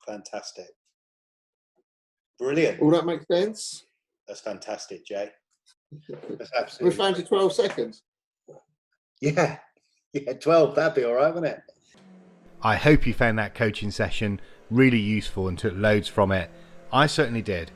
Fantastic. Brilliant. All that makes sense? That's fantastic, Jay. That's absolutely. We found you 12 seconds. Yeah, 12, that'd be all right, wouldn't it? I hope you found that coaching session really useful and took loads from it. I certainly did.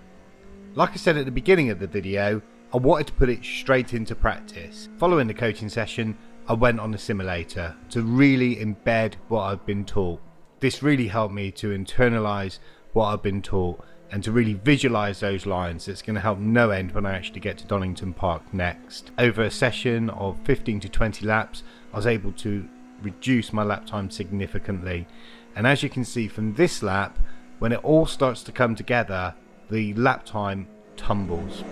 Like I said at the beginning of the video, I wanted to put it straight into practice. Following the coaching session, I went on the simulator to really embed what I've been taught. This really helped me to internalise what I've been taught and to really visualise those lines. It's going to help no end when I actually get to Donington Park next. Over a session of 15 to 20 laps, I was able to reduce my lap time significantly. And as you can see from this lap, when it all starts to come together, the lap time tumbles.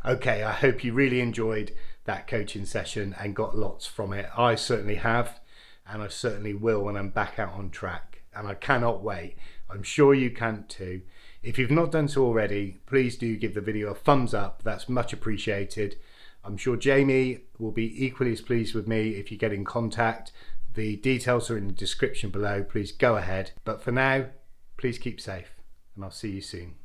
Okay, I hope you really enjoyed that coaching session and got lots from it. I certainly have, and I certainly will when I'm back out on track, and I cannot wait. I'm sure you can too. If you've not done so already, please do give the video a thumbs up. That's much appreciated. I'm sure Jamie will be equally as pleased with me if you get in contact. The details are in the description below. Please go ahead. But for now, please keep safe, and I'll see you soon.